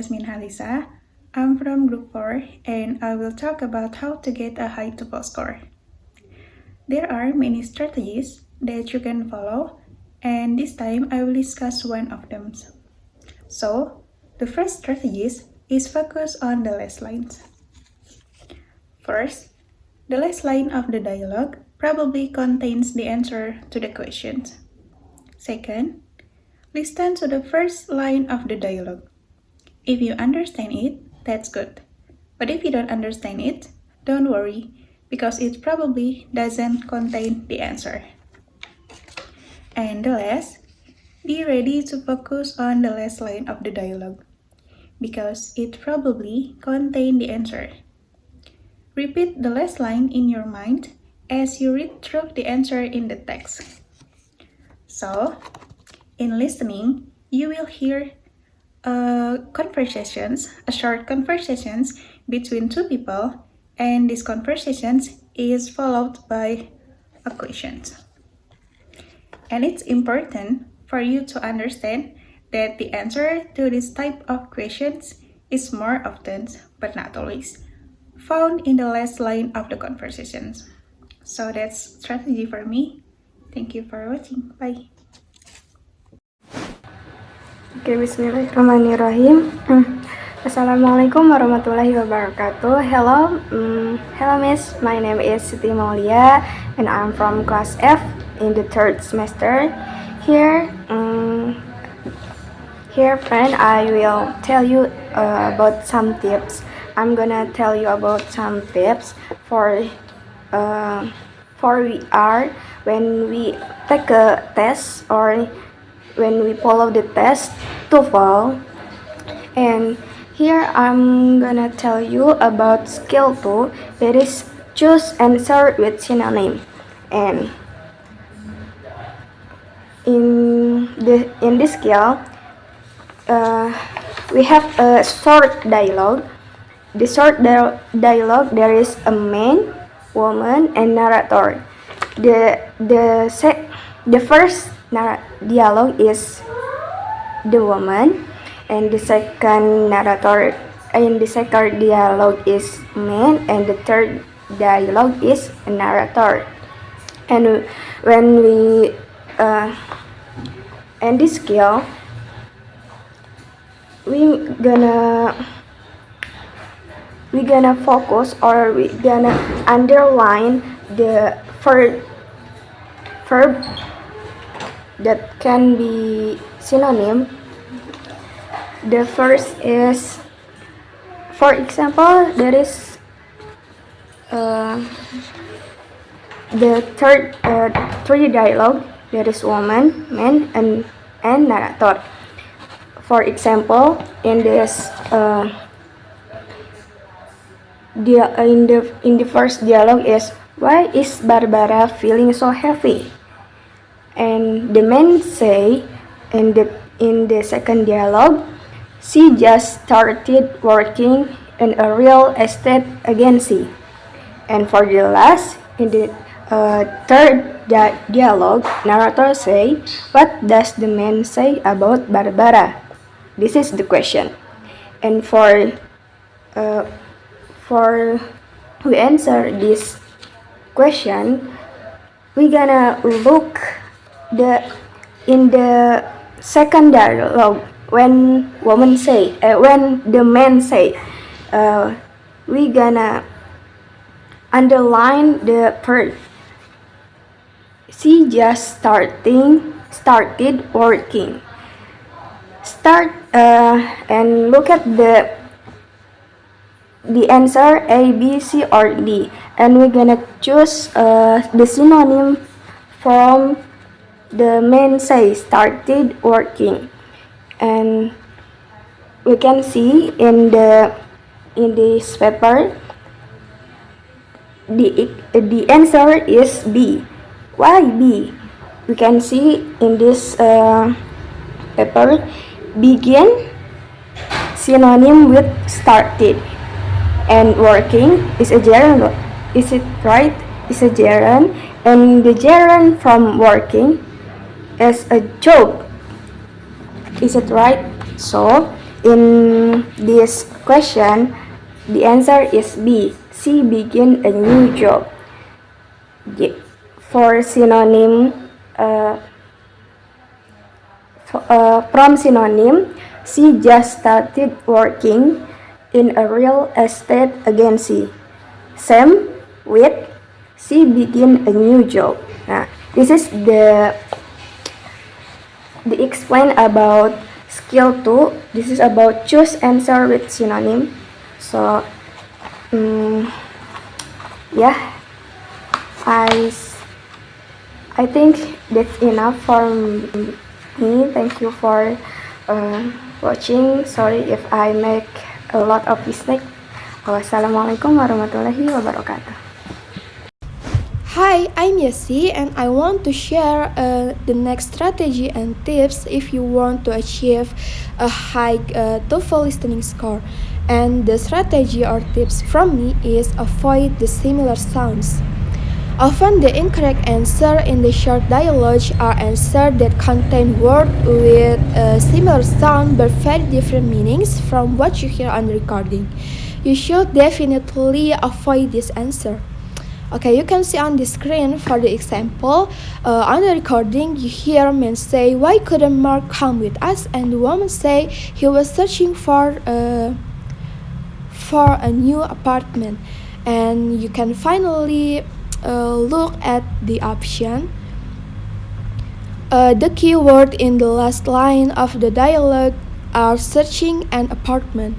Yasmin Khalisa. I'm from Group 4 and I will talk about how to get a high TOEFl score. There are many strategies that you can follow, and this time I will discuss one of them. So, the first strategy is focus on the last lines. First, the last line of the dialogue probably contains the answer to the questions. Second, listen to the first line of the dialogue. If you understand it, that's good. But if you don't understand it, don't worry, because it probably doesn't contain the answer. And the last, be ready to focus on the last line of the dialogue, because it probably contains the answer. Repeat the last line in your mind as you read through the answer in the text. So, in listening, you will hear short conversations between two people, and this conversations is followed by a question. And it's important for you to understand that the answer to this type of questions is more often, but not always, found in the last line of the conversations. So that's strategy for me. Thank you for watching. Bye. Oke, bismillahirrahmanirrahim. Assalamualaikum warahmatullahi wabarakatuh. Hello, Miss. My name is Siti Maolia, and I'm from class F in the 3rd semester. Here, friend, I will tell you about some tips. I'm gonna tell you about some tips for VR when we take a test or when we follow the test TOEFl. And here I'm gonna tell you about skill 2, that is choose answer with synonym. And in this skill, we have a short dialogue. The short dialogue, there is a man, woman, and narrator. The first dialogue is the woman, and the second dialogue is man, and the third dialogue is a narrator. And when we end this skill, we gonna focus, or we gonna underline the verb that can be synonym. The first is, for example, there is the three dialogue. There is woman, man, and narrator. For example, in this in the first dialogue is, why is Barbara feeling so heavy? And the man say in the second dialogue, she just started working in a real estate agency. And for the last, in the third dialogue, narrator say, what does the man say about Barbara? This is the question. And for we answer this question, we gonna look in the second dialogue when the man say, we gonna underline the verb. She just started working. And look at the answer A, B, C, or D, and we're gonna choose the synonym from the man say started working. And we can see in this paper, the answer is B. Why B? We can see in this paper, begin synonym with started, and working is a gerund. Is it right? Is a gerund, and the gerund from working is a job. Is it right? So In this question, the answer is B. She began a new job. For synonym, from synonym, she just started working in a real estate agency. Same with she began a new job. Nah, this is the explain about skill 2. This is about choose answer with synonym. So, yeah, I I think that's enough for me. Thank you for watching. Sorry if I make a lot of mistake. Wassalamualaikum warahmatullahi wabarakatuh. Hi, I'm Yesi and I want to share the next strategy and tips if you want to achieve a high TOEFl listening score. And the strategy or tips from me is avoid the similar sounds. Often the incorrect answer in the short dialogue are answers that contain words with a similar sound but very different meanings from what you hear on the recording. You should definitely avoid this answer. Okay, you can see on the screen for the example. On the recording, you hear men say, "Why couldn't Mark come with us?" And the woman say he was searching for a new apartment. And you can finally look at the option. The keyword in the last line of the dialogue are searching an apartment.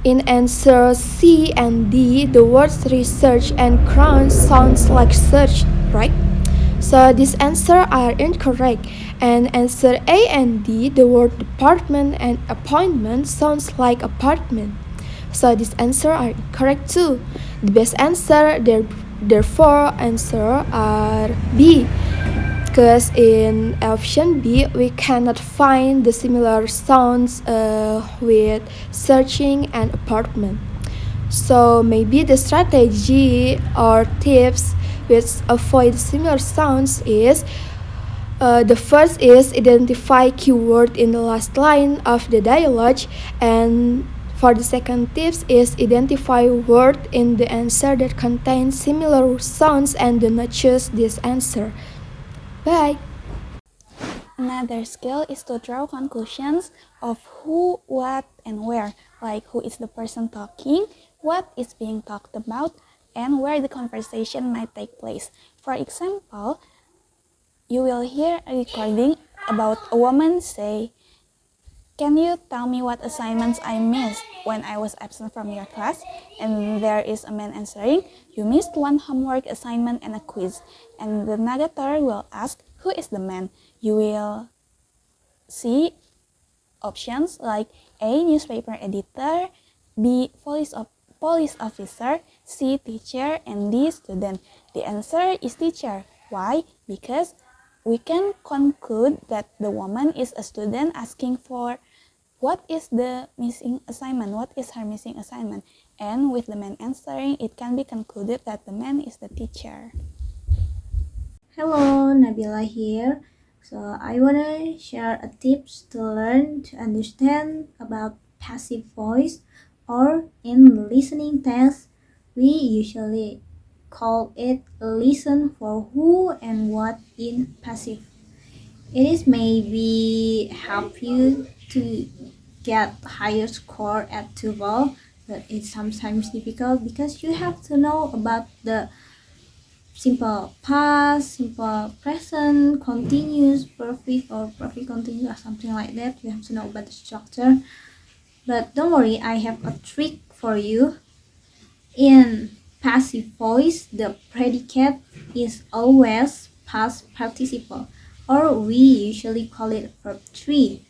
In answer C and D, the words research and crown sounds like search, right? So these answers are incorrect. And answer A and D, the word department and appointment sounds like apartment. So these answers are correct too. The best answer, therefore, answer are B. Because in option B, we cannot find the similar sounds with searching an apartment. So maybe the strategy or tips which avoid similar sounds is the first is identify keyword in the last line of the dialogue, and for the second tips is identify word in the answer that contains similar sounds and do not choose this answer. Bye! Another skill is to draw conclusions of who, what, and where, like who is the person talking, what is being talked about, and where the conversation might take place. For example, you will hear a recording about a woman say, "Can you tell me what assignments I missed when I was absent from your class?" And there is a man answering, "You missed one homework assignment and a quiz." And the narrator will ask, "Who is the man?" You will see options like A, newspaper editor, B, police officer, C, teacher, and D, student. The answer is teacher. Why? Because we can conclude that the woman is a student asking for what is the missing assignment, what is her missing assignment. And with the man answering, it can be concluded that the man is the teacher. Hello, Nabila here. So I wanna share a tips to learn to understand about passive voice, or in listening test, we usually call it listen for who and what in passive. It is maybe help you to get higher score at TOEFl, but it's sometimes difficult because you have to know about the simple past, simple present, continuous, perfect, or perfect continuous, or something like that. You have to know about the structure. But don't worry, I have a trick for you. In passive voice, the predicate is always past participle, or we usually call it verb 3.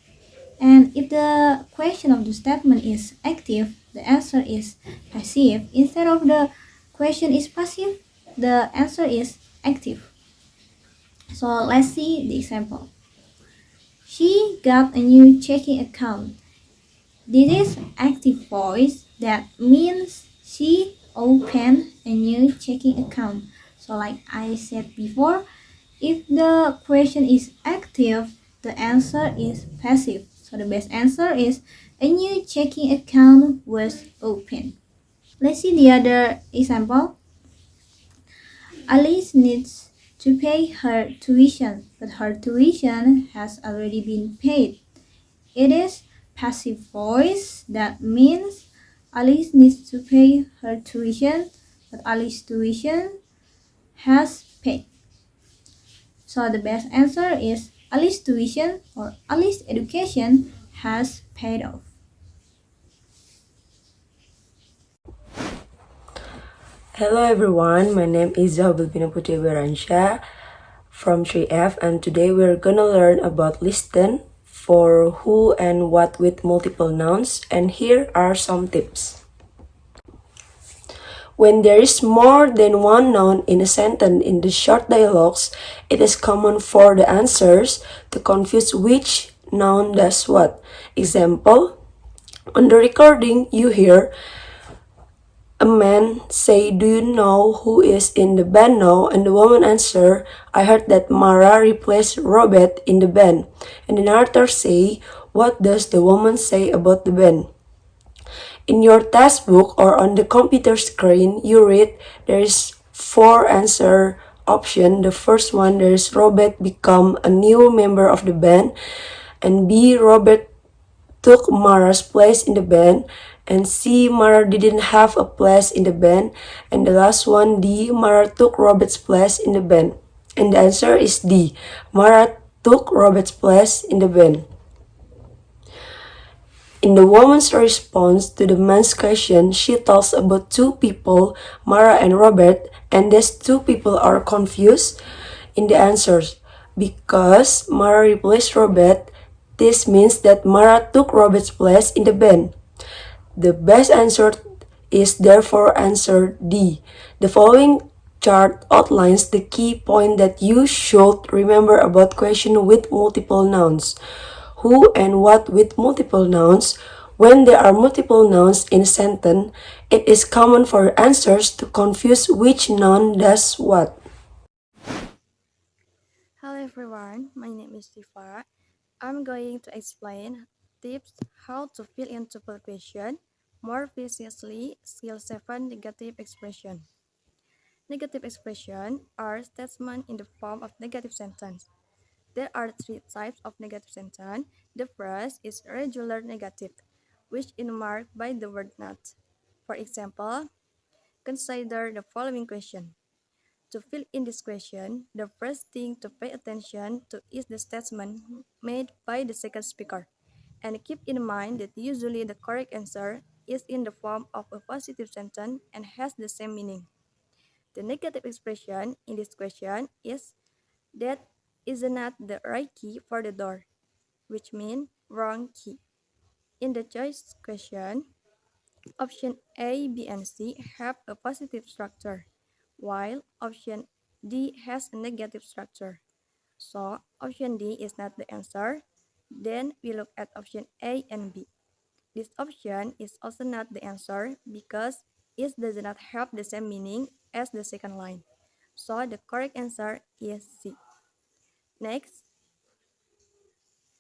And if the question of the statement is active, the answer is passive. Instead of the question is passive, the answer is active. So let's see the example. She got a new checking account. This is active voice. That means she opened a new checking account. So like I said before, if the question is active, the answer is passive. So the best answer is A new checking account was opened. Let's see the other example. Alice needs to pay her tuition, but her tuition has already been paid. It is passive voice that means Alice needs to pay her tuition, but Alice's tuition has paid. So the best answer is Alice's tuition or Alice's education has paid off. Hello everyone, my name is Zahwa Bilbina from 3F, and today we're gonna learn about listen for who and what with multiple nouns, and here are some tips. When there is more than one noun in a sentence in the short dialogues, it is common for the answers to confuse which noun does what. Example, on the recording you hear a man say, "Do you know who is in the band now?" And the woman answer, "I heard that Mara replaced Robert in the band." And the narrator say, "What does the woman say about the band?" In your textbook or on the computer screen, you read there is 4 answer option. The first one, there is Robert become a new member of the band, and B, Robert took Mara's place in the band, and C, Mara didn't have a place in the band, and the last one, D, Mara took Robert's place in the band. And the answer is D, Mara took Robert's place in the band. In the woman's response to the man's question, she tells about 2 people, Mara and Robert, and these 2 people are confused in the answers. Because Mara replaced Robert, this means that Mara took Robert's place in the band. The best answer is therefore answer D. The following chart outlines the key point that you should remember about question with multiple nouns. Who and what with multiple nouns. When there are multiple nouns in a sentence, it is common for answers to confuse which noun does what. Hello everyone, my name is Syifa. I'm going to explain tips how to fill in tuple question, more precisely skill 7 negative expression. Negative expression are statements in the form of negative sentence. There are 3 types of negative sentence. The first is regular negative, which is marked by the word not. For example, consider the following question. To fill in this question, the first thing to pay attention to is the statement made by the second speaker. And keep in mind that usually the correct answer is in the form of a positive sentence and has the same meaning. The negative expression in this question is that is not the right key for the door, which means wrong key. In the choice question, option A, B, and C have a positive structure, while option D has a negative structure. So, option D is not the answer. Then we look at option A and B. This option is also not the answer because it does not have the same meaning as the second line. So, the correct answer is C. Next,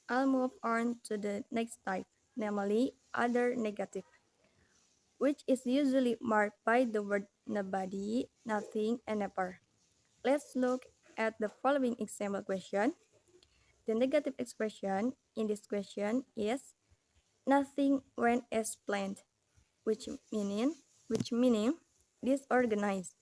I'll move on to the next type, namely other negative, which is usually marked by the word nobody, nothing, and never. Let's look at the following example question. The negative expression in this question is nothing when as planned, which meaning disorganized.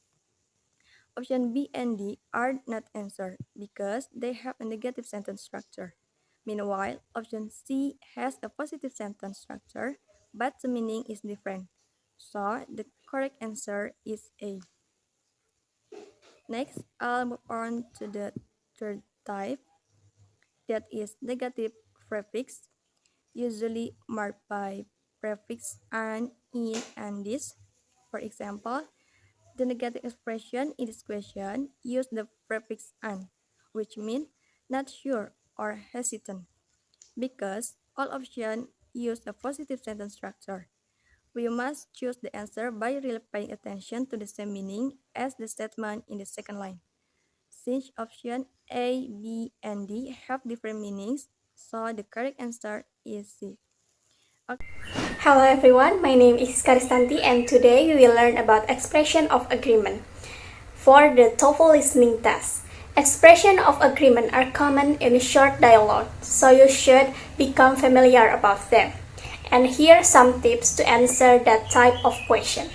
Option B and D are not answered because they have a negative sentence structure. Meanwhile, option C has a positive sentence structure, but the meaning is different. So, the correct answer is A. Next, I'll move on to the third type, that is negative prefix, usually marked by prefix an, in, and this. For example, the negative expression in this question use the prefix an, which means not sure or hesitant, because all options use a positive sentence structure. We must choose the answer by really paying attention to the same meaning as the statement in the second line. Since option A, B, and D have different meanings, so the correct answer is C. Hello everyone, my name is Siska Ristanti and today we will learn about expression of agreement. For the TOEFl listening test, expression of agreement are common in short dialogue, so you should become familiar about them. And here are some tips to answer that type of question.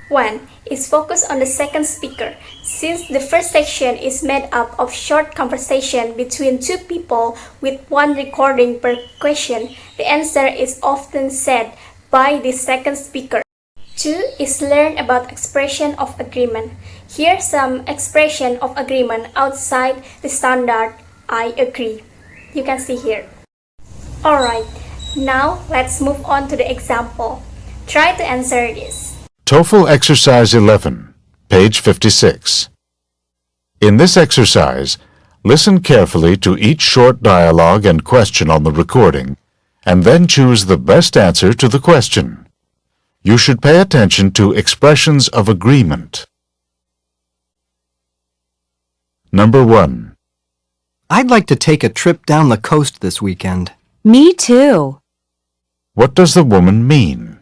1. Is focus on the second speaker. Since the first section is made up of short conversation between two people with one recording per question, the answer is often said by the second speaker. 2. Is learn about expression of agreement. Here some expression of agreement outside the standard I agree. You can see here. Alright, now let's move on to the example. Try to answer this. TOEFL Exercise 11, page 56. In this exercise, listen carefully to each short dialogue and question on the recording, and then choose the best answer to the question. You should pay attention to expressions of agreement. Number 1. I'd like to take a trip down the coast this weekend. Me too. What does the woman mean?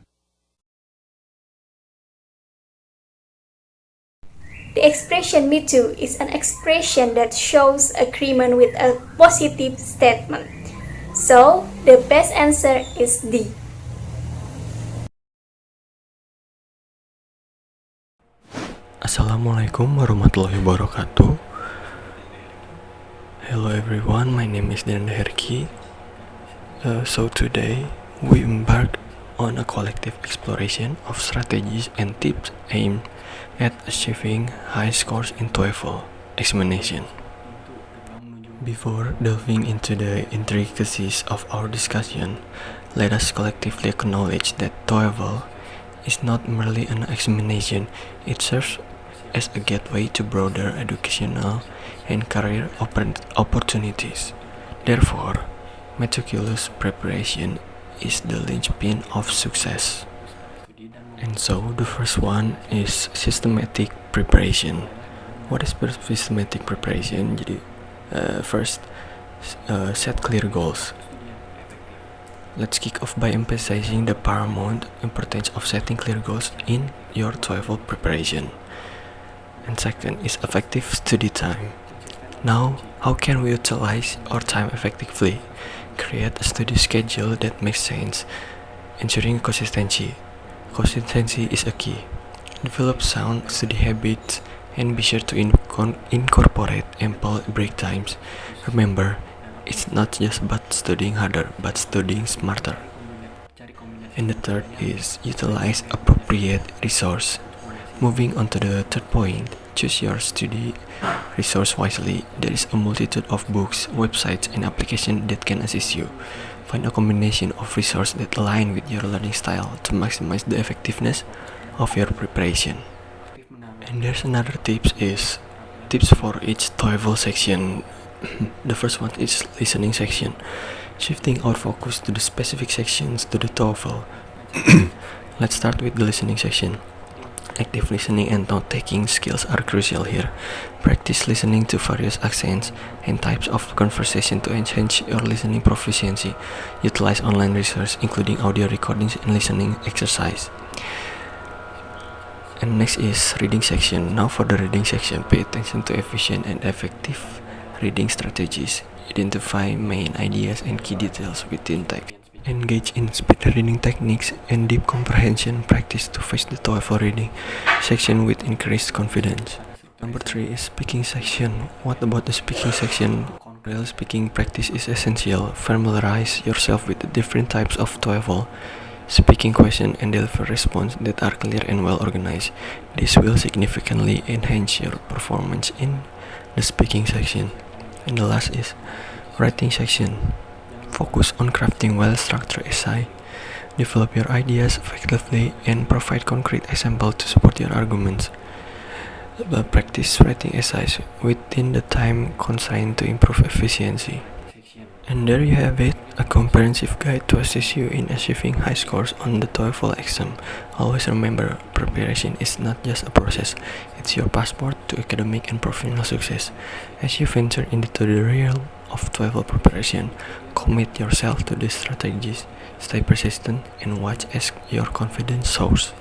The expression me too is an expression that shows agreement with a positive statement. So, the best answer is D. Assalamualaikum warahmatullahi wabarakatuh. Hello everyone, my name is Deandra Herky. So today we embark on a collective exploration of strategies and tips aimed at achieving high scores in TOEFL examination. Before delving into the intricacies of our discussion, let us collectively acknowledge that TOEFL is not merely an examination, it serves as a gateway to broader educational and career opportunities. Therefore, meticulous preparation is the linchpin of success. And so, the first one is systematic preparation. What is systematic preparation? Jadi, first, set clear goals. Let's kick off by emphasizing the paramount importance of setting clear goals in your TOEFL preparation. And second is effective study time. Now, how can we utilize our time effectively? Create a study schedule that makes sense, ensuring consistency. Consistency is a key. Develop sound study habits and be sure to incorporate ample break times. Remember, it's not just about studying harder, but studying smarter. And the third is utilize appropriate resource. Moving on to the third point, choose your study resource wisely. There is a multitude of books, websites, and applications that can assist you. Find a combination of resources that align with your learning style to maximize the effectiveness of your preparation. And there's another tips for each TOEFL section. The first one is listening section. Shifting our focus to the specific sections to the TOEFL. Let's start with the listening section. Active listening and note-taking skills are crucial here. Practice listening to various accents and types of conversation to enhance your listening proficiency. Utilize online resources, including audio recordings and listening exercise. And next is reading section. Now for the reading section, pay attention to efficient and effective reading strategies. Identify main ideas and key details within text. Engage in speed reading techniques and deep comprehension practice to face the TOEFL reading section with increased confidence. Number 3 is speaking section. What about the speaking section? Real speaking practice is essential. Familiarize yourself with the different types of TOEFL speaking question and deliver response that are clear and well organized. This will significantly enhance your performance in the speaking section. And the last is writing section. Focus on crafting well-structured essay. Develop your ideas effectively and provide concrete examples to support your arguments. Practice writing essays within the time constraint to improve efficiency. And there you have it, a comprehensive guide to assist you in achieving high scores on the TOEFL exam. Always remember, preparation is not just a process, it's your passport to academic and professional success. As you venture into the real of TOEFL preparation. Commit yourself to these strategies, stay persistent, and watch as your confidence soars.